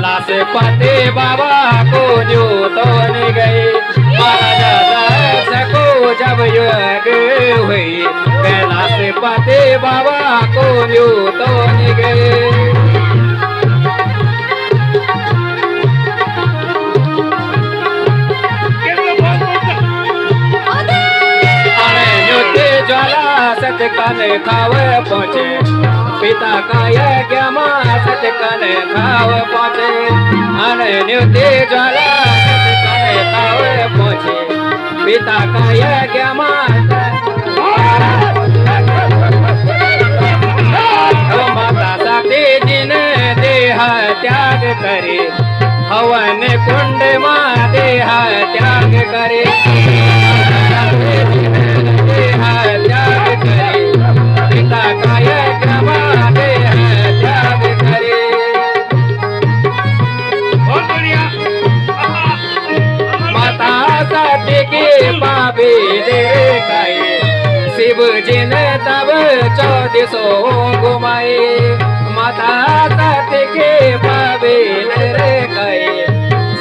कैलाश पति बाबा को जो तो गए महाराजा सको जब युग हुई कैलाश पति बाबा को जो तो गए सतकन खाव पहुँचे पिता का यज्ञ सतकन खाव पहुँचे अनन्युति ज्वाला सतकन खाव पहुँचे पिता का यज्ञ माता सती जी ने देह त्याग करे हवन कुंड माँ देह त्याग करे पिता का यज्ञ त्याग करे माता सती की पापी दे खाए शिव जी ने तब 1400 घुमाए माता सती की पापी दे खाए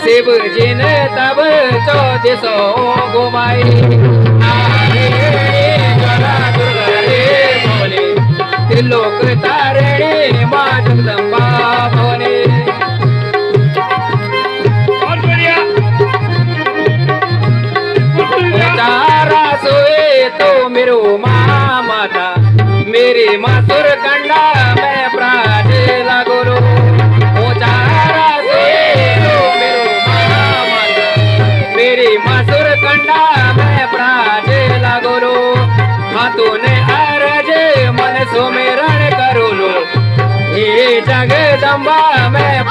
शिव जी ने तब 1400 घुमाए लोक तारणी माँ जगदम्बा भोले चारा सोए तो मेरो माँ माता मेरी मासुर कंडा मैं प्राज लागोरो चारा सोए तो मेरो माँ माता मेरी मासुर कंडा मैं प्राज लागोरो हाथों ने सुमिरण करू लो हे जगदम्बा मैं